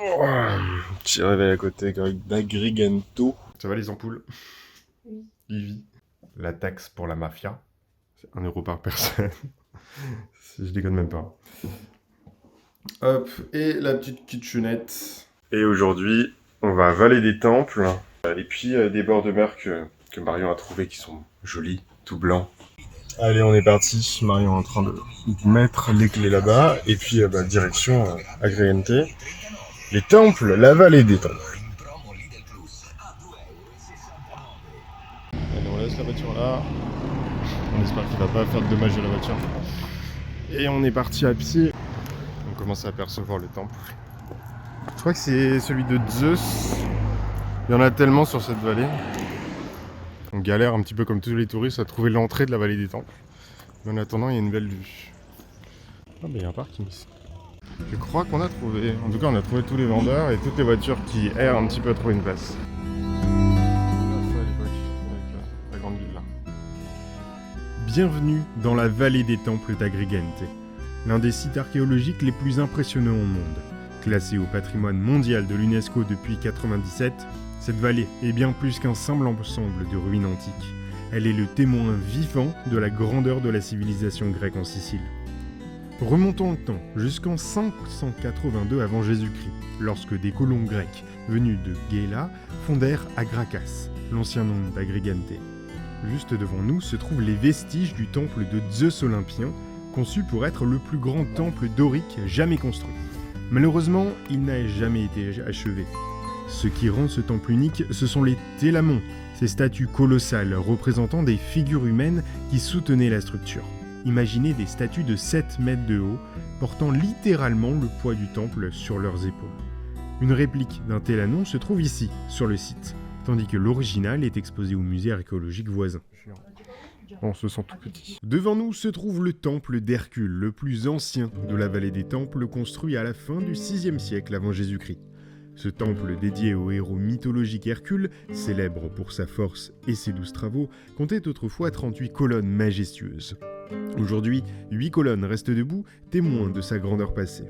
Oh, petit réveil à côté d'Agrigento. Ça va les ampoules? Oui. Livy. La taxe pour la mafia, c'est 1 € par personne. Je déconne même pas. Hop, et la petite kitchenette. Et aujourd'hui, on va avaler des temples. Et puis des bords de mer que Marion a trouvé qui sont jolis, tout blancs. Allez, on est parti. Marion est en train de mettre les clés là-bas. Et puis, direction Agrigente. Les temples, la vallée des temples. Allez, on laisse la voiture là. On espère qu'il va pas faire de dommages à la voiture. Et on est parti à pied. On commence à apercevoir le temple. Je crois que c'est celui de Zeus. Il y en a tellement sur cette vallée. On galère un petit peu comme tous les touristes à trouver l'entrée de la vallée des temples. Mais en attendant, il y a une belle vue. Ah, mais il y a un parking ici. Je crois qu'on a trouvé. En tout cas, on a trouvé tous les vendeurs et toutes les voitures qui errent un petit peu à trouver une place. La grande ville là. Bienvenue dans la vallée des temples d'Agrigente, l'un des sites archéologiques les plus impressionnants au monde. Classée au patrimoine mondial de l'UNESCO depuis 1997, cette vallée est bien plus qu'un simple ensemble de ruines antiques. Elle est le témoin vivant de la grandeur de la civilisation grecque en Sicile. Remontons le temps jusqu'en 582 avant Jésus-Christ, lorsque des colons grecs venus de Gela fondèrent Agracas, l'ancien nom d'Agrigente. Juste devant nous se trouvent les vestiges du temple de Zeus Olympien, conçu pour être le plus grand temple dorique jamais construit. Malheureusement, il n'a jamais été achevé. Ce qui rend ce temple unique, ce sont les télamons, ces statues colossales représentant des figures humaines qui soutenaient la structure. Imaginez des statues de 7 mètres de haut, portant littéralement le poids du temple sur leurs épaules. Une réplique d'un télanon se trouve ici, sur le site, tandis que l'original est exposé au musée archéologique voisin. On se sent tout petit. Devant nous se trouve le temple d'Hercule, le plus ancien de la vallée des temples, construit à la fin du 6e siècle avant Jésus-Christ. Ce temple dédié au héros mythologique Hercule, célèbre pour sa force et ses 12 travaux, comptait autrefois 38 colonnes majestueuses. Aujourd'hui, 8 colonnes restent debout, témoins de sa grandeur passée.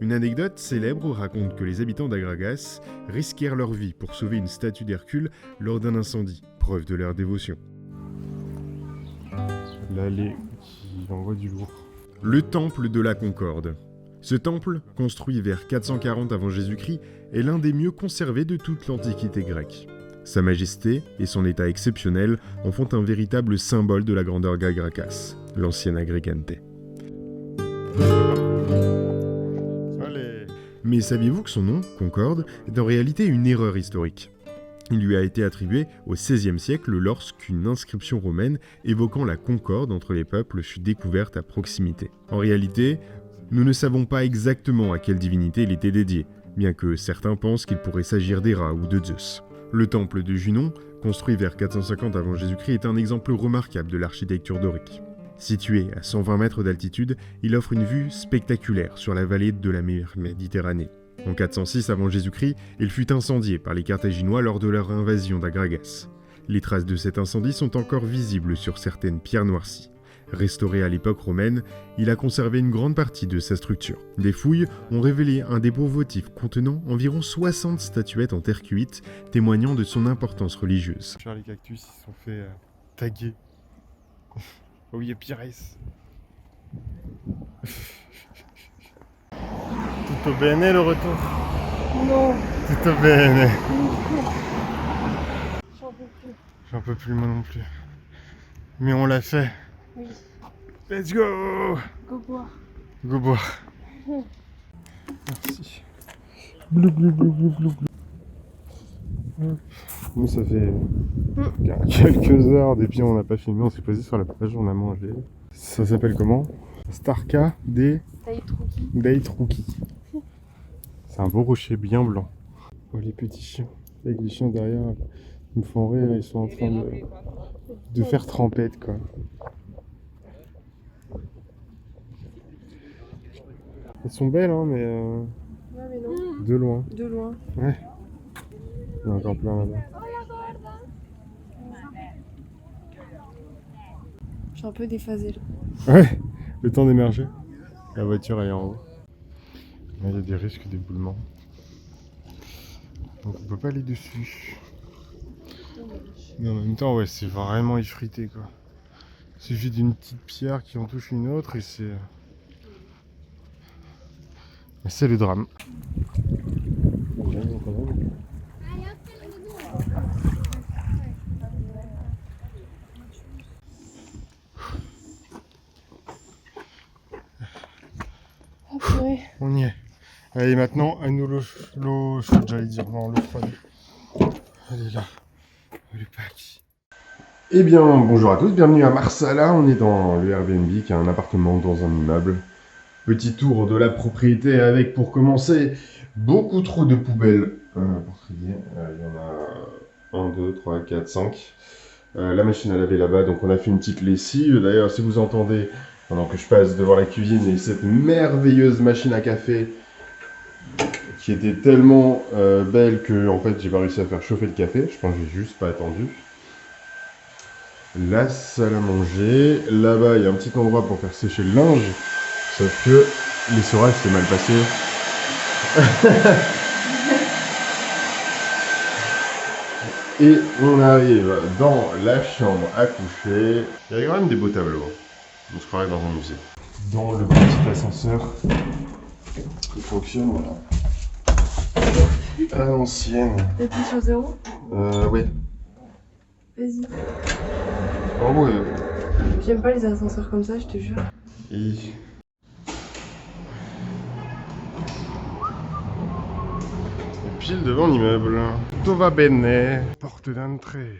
Une anecdote célèbre raconte que les habitants d'Agragas risquèrent leur vie pour sauver une statue d'Hercule lors d'un incendie, preuve de leur dévotion. L'allée qui envoie du lourd. Le temple de la Concorde. Ce temple, construit vers 440 avant Jésus-Christ, est l'un des mieux conservés de toute l'Antiquité grecque. Sa majesté et son état exceptionnel en font un véritable symbole de la grandeur d'Agracas, l'ancienne Agrigente. Mais saviez-vous que son nom, Concorde, est en réalité une erreur historique ? Il lui a été attribué au XVIe siècle lorsqu'une inscription romaine évoquant la concorde entre les peuples fut découverte à proximité. En réalité, nous ne savons pas exactement à quelle divinité il était dédié, bien que certains pensent qu'il pourrait s'agir d'Héra ou de Zeus. Le temple de Junon, construit vers 450 avant Jésus-Christ, est un exemple remarquable de l'architecture dorique. Situé à 120 mètres d'altitude, il offre une vue spectaculaire sur la vallée de la mer Méditerranée. En 406 avant Jésus-Christ, il fut incendié par les Carthaginois lors de leur invasion d'Agragas. Les traces de cet incendie sont encore visibles sur certaines pierres noircies. Restauré à l'époque romaine, il a conservé une grande partie de sa structure. Des fouilles ont révélé un dépôt votif contenant environ 60 statuettes en terre cuite, témoignant de son importance religieuse. Les cactus ils sont fait taguer. Oh, il y a Pires. Tutto bene le retour? Non. Tutto bene. J'en peux plus. J'en peux plus moi non plus. Mais on l'a fait. Oui. Let's go! Go boire. Go boire. Merci. Blou blou blou blou blou blou. Nous ça fait quelques heures depuis on n'a pas filmé, on s'est posé sur la plage, on a mangé. Ça s'appelle comment? Starka Deitrouki. C'est un beau rocher bien blanc. Oh les petits chiens. Avec les chiens derrière, ils me font rire, ils sont en train de faire trempette quoi. Elles sont belles hein mais Ouais, mais non. de loin. De loin. Ouais. Il y en a encore plein là-bas. Je suis un peu déphasée là. Ouais, le temps d'émerger. La voiture elle est en haut. Là, il y a des risques d'éboulement. Donc on peut pas aller dessus. Mais en même temps, ouais, c'est vraiment effrité quoi. Il suffit d'une petite pierre qui en touche une autre et c'est le drame. Oh purée. On y est. Allez, maintenant, à nous l'eau chaude, j'allais dire. Non, l'eau froide. Elle est là. Elle est pas acquis. Eh bien, bonjour à tous, bienvenue à Marsala. On est dans le Airbnb, qui est un appartement dans un immeuble. Petit tour de la propriété avec, pour commencer, beaucoup trop de poubelles. Pour trier, il y en a 1, 2, 3, 4, 5. La machine à laver là-bas, donc on a fait une petite lessive. D'ailleurs, si vous entendez, pendant que je passe devant la cuisine, et cette merveilleuse machine à café qui était tellement belle que en fait j'ai pas réussi à faire chauffer le café. Je pense que j'ai juste pas attendu. La salle à manger. Là-bas, il y a un petit endroit pour faire sécher le linge. Sauf que l'essorage s'est mal passé. Et on arrive dans la chambre à coucher. Il y a quand même des beaux tableaux. On se croirait dans un musée. Dans le petit ascenseur qui fonctionne, voilà. À l'ancienne. T'appuies sur 0? Ouais. Vas-y. Oh ouais. J'aime pas les ascenseurs comme ça, je te jure. Et pile devant l'immeuble. Tout va bene. Porte d'entrée.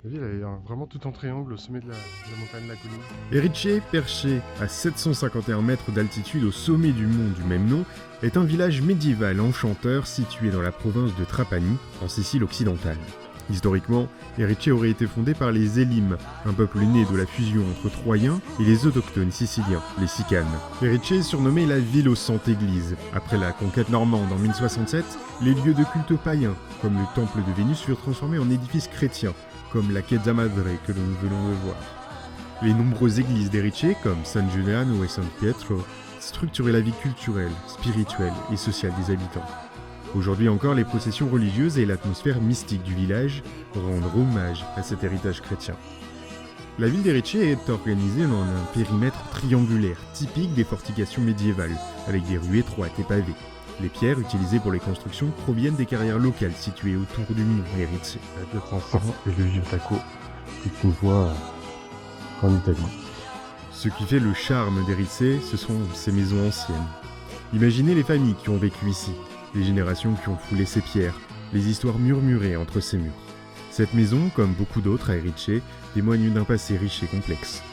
La ville est vraiment tout en triangle au sommet de la montagne de la colline. Erice, perché à 751 mètres d'altitude au sommet du mont du même nom, est un village médiéval enchanteur situé dans la province de Trapani, en Sicile occidentale. Historiquement, Erice aurait été fondé par les Élimes, un peuple né de la fusion entre Troyens et les autochtones siciliens, les Sicanes. Erice est surnommée la ville aux 100 églises. Après la conquête normande en 1067, les lieux de culte païens, comme le temple de Vénus, furent transformés en édifices chrétiens, comme la Chiesa Madre que nous venons de voir. Les nombreuses églises d'Erice, comme San Giuliano et San Pietro, structuraient la vie culturelle, spirituelle et sociale des habitants. Aujourd'hui encore, les processions religieuses et l'atmosphère mystique du village rendent hommage à cet héritage chrétien. La ville d'Erice est organisée dans un périmètre triangulaire, typique des fortifications médiévales, avec des rues étroites et pavées. Les pierres utilisées pour les constructions proviennent des carrières locales situées autour du mont Erice. Le transparent et le vieux taco que tu vois en Italie. Ce qui fait le charme d'Erice, ce sont ces maisons anciennes. Imaginez les familles qui ont vécu ici, les générations qui ont foulé ces pierres, les histoires murmurées entre ces murs. Cette maison, comme beaucoup d'autres à Erice, témoigne d'un passé riche et complexe.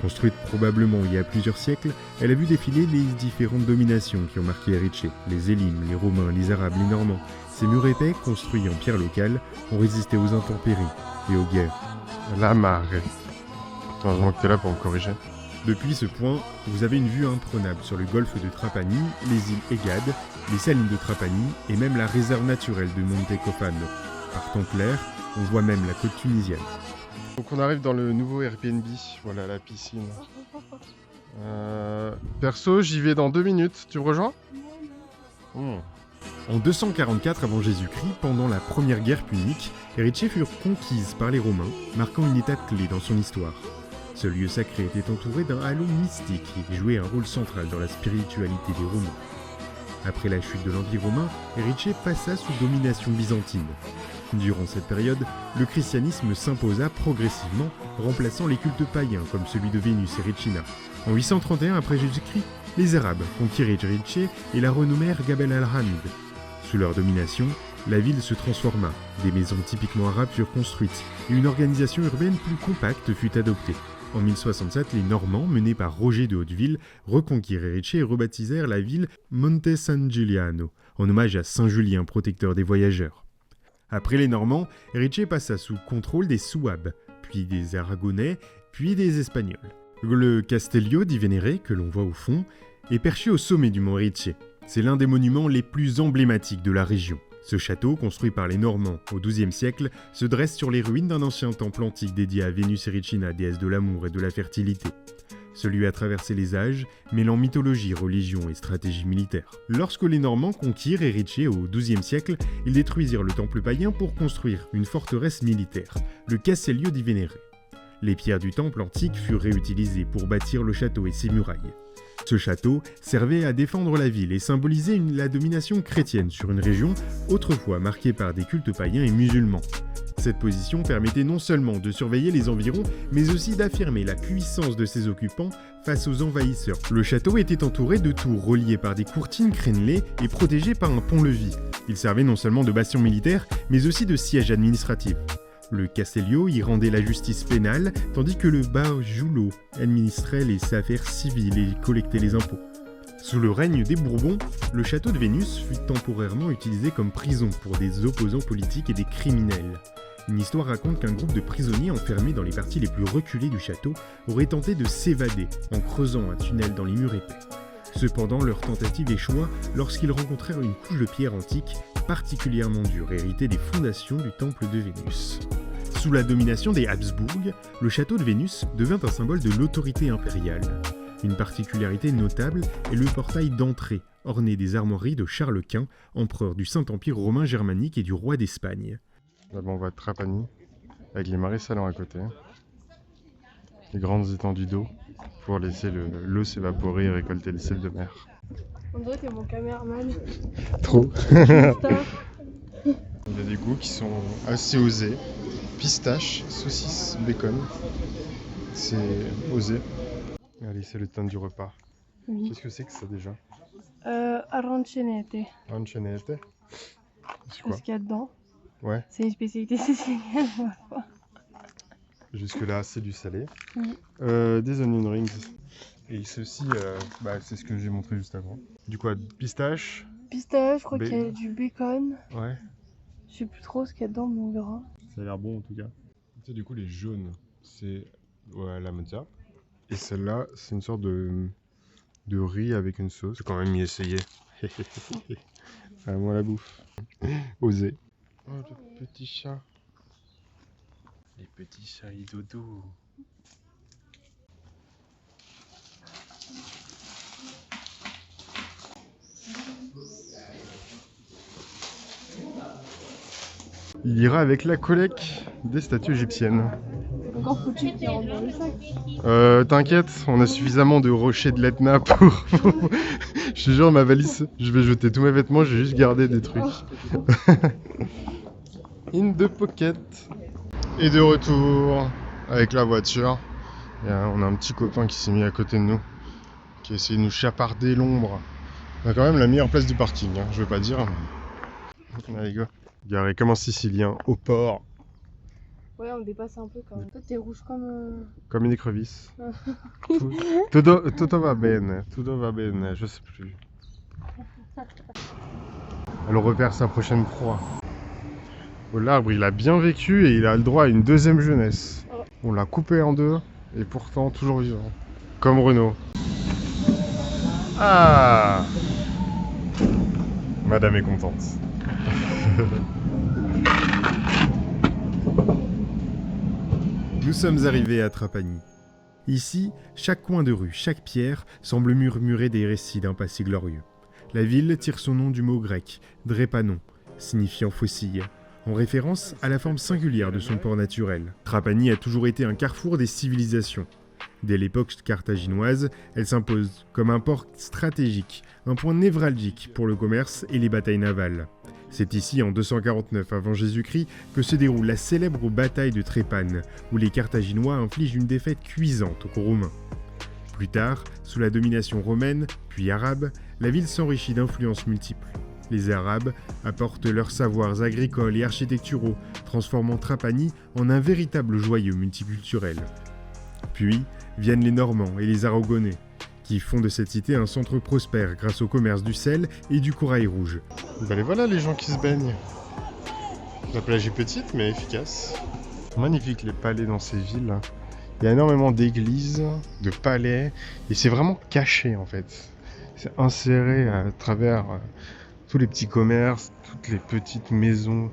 Construite probablement il y a plusieurs siècles, elle a vu défiler les différentes dominations qui ont marqué Erice, les Élimes, les Romains, les Arabes, les Normands. Ces murs épais, construits en pierre locale, ont résisté aux intempéries et aux guerres. La marée. Heureusement que t'es là pour me corriger. Depuis ce point, vous avez une vue imprenable sur le golfe de Trapani, les îles Egades, les salines de Trapani et même la réserve naturelle de Monte Cofano. Par temps clair, on voit même la côte tunisienne. Donc on arrive dans le nouveau Airbnb, voilà la piscine. Perso, j'y vais dans 2 minutes, tu me rejoins ? En 244 avant Jésus-Christ, pendant la première guerre punique, Erice fut conquise par les Romains, marquant une étape clé dans son histoire. Ce lieu sacré était entouré d'un halo mystique qui jouait un rôle central dans la spiritualité des Romains. Après la chute de l'Empire romain, Erice passa sous domination byzantine. Durant cette période, le christianisme s'imposa progressivement, remplaçant les cultes païens comme celui de Vénus et Recina. En 831 après Jésus-Christ, les Arabes conquirent Erice et la renommèrent Jabal al-Hamid. Sous leur domination, la ville se transforma, des maisons typiquement arabes furent construites et une organisation urbaine plus compacte fut adoptée. En 1067, les Normands, menés par Roger de Hauteville, reconquirent Erice et rebaptisèrent la ville Monte San Giuliano, en hommage à Saint Julien, protecteur des voyageurs. Après les Normands, Erice passa sous contrôle des Souabes, puis des Aragonais, puis des Espagnols. Le Castello di Venere, que l'on voit au fond, est perché au sommet du mont Erice. C'est l'un des monuments les plus emblématiques de la région. Ce château, construit par les Normands au XIIe siècle, se dresse sur les ruines d'un ancien temple antique dédié à Vénus Erycina, déesse de l'amour et de la fertilité. Celui a traversé les âges, mêlant mythologie, religion et stratégie militaire. Lorsque les Normands conquirent Erice au XIIe siècle, ils détruisirent le temple païen pour construire une forteresse militaire, le Castello di Venere. Les pierres du temple antique furent réutilisées pour bâtir le château et ses murailles. Ce château servait à défendre la ville et symbolisait la domination chrétienne sur une région autrefois marquée par des cultes païens et musulmans. Cette position permettait non seulement de surveiller les environs, mais aussi d'affirmer la puissance de ses occupants face aux envahisseurs. Le château était entouré de tours reliées par des courtines crénelées et protégé par un pont-levis. Il servait non seulement de bastion militaire, mais aussi de siège administratif. Le Castello y rendait la justice pénale, tandis que le Bajulo administrait les affaires civiles et collectait les impôts. Sous le règne des Bourbons, le château de Vénus fut temporairement utilisé comme prison pour des opposants politiques et des criminels. Une histoire raconte qu'un groupe de prisonniers enfermés dans les parties les plus reculées du château aurait tenté de s'évader en creusant un tunnel dans les murs épais. Cependant, leur tentative échoua lorsqu'ils rencontrèrent une couche de pierre antique particulièrement dure, héritée des fondations du temple de Vénus. Sous la domination des Habsbourg, le château de Vénus devint un symbole de l'autorité impériale. Une particularité notable est le portail d'entrée, orné des armoiries de Charles Quint, empereur du Saint-Empire romain germanique et du roi d'Espagne. Là-bas on va à Trapani, avec les marais salants à côté. Les grandes étendues d'eau pour laisser l'eau s'évaporer et récolter le sel de mer. On dirait que t'es mon caméraman. Trop. Il y a des goûts qui sont assez osés. Pistache, saucisse, bacon. C'est osé. Allez, c'est le temps du repas. Oui. Qu'est-ce que c'est que ça déjà? Arancionnette. Arancionnette. C'est quoi? Qu'est-ce qu'il y a dedans? Ouais. C'est une spécialité sicilienne, ma foi. Jusque-là, c'est du salé. Oui. Des onion rings. Et ceci, c'est ce que j'ai montré juste avant. Du quoi? Pistache. Pistache, je crois qu'il y a du bacon. Ouais. Je sais plus trop ce qu'il y a dedans, mais on verra. Ça a l'air bon en tout cas. Tu sais, du coup, les jaunes, c'est la mozza. Et celle-là, c'est une sorte de riz avec une sauce. J'ai quand même y essayé. Moi la bouffe. Osé. Oh, le petit chat. Les petits chats et dodo. Il ira avec la collecte des statues égyptiennes. Encore faut-il qu'il rentre dans le sac. T'inquiète, on a suffisamment de rochers de l'Etna pour... Je te jure, ma valise, je vais jeter tous mes vêtements, j'ai juste gardé des trucs. In the pocket. Et de retour avec la voiture. On a un petit copain qui s'est mis à côté de nous, qui a essayé de nous chaparder l'ombre. On a quand même la meilleure place du parking, hein, je veux pas dire. Allez go. Garé comme un Sicilien au port. Ouais, on dépasse un peu quand même. Toi, t'es rouge comme... Comme une écrevisse. Tutto va bene, je sais plus. Elle repère sa prochaine proie. Oh, l'arbre, il a bien vécu et il a le droit à une deuxième jeunesse. On l'a coupé en deux et pourtant toujours vivant. Comme Renault. Ah! Madame est contente. Nous sommes arrivés à Trapani. Ici, chaque coin de rue, chaque pierre semble murmurer des récits d'un passé glorieux. La ville tire son nom du mot grec « drépanon », signifiant faucille, en référence à la forme singulière de son port naturel. Trapani a toujours été un carrefour des civilisations. Dès l'époque carthaginoise, elle s'impose comme un port stratégique, un point névralgique pour le commerce et les batailles navales. C'est ici, en 249 avant Jésus-Christ, que se déroule la célèbre bataille de Trépane, où les Carthaginois infligent une défaite cuisante aux Romains. Plus tard, sous la domination romaine, puis arabe, la ville s'enrichit d'influences multiples. Les Arabes apportent leurs savoirs agricoles et architecturaux, transformant Trapani en un véritable joyau multiculturel. Puis viennent les Normands et les Aragonais, qui font de cette cité un centre prospère grâce au commerce du sel et du corail rouge. Ben les voilà les gens qui se baignent. La plage est petite mais efficace. Magnifique les palais dans ces villes. Il y a énormément d'églises, de palais, et c'est vraiment caché en fait. C'est inséré à travers tous les petits commerces, toutes les petites maisons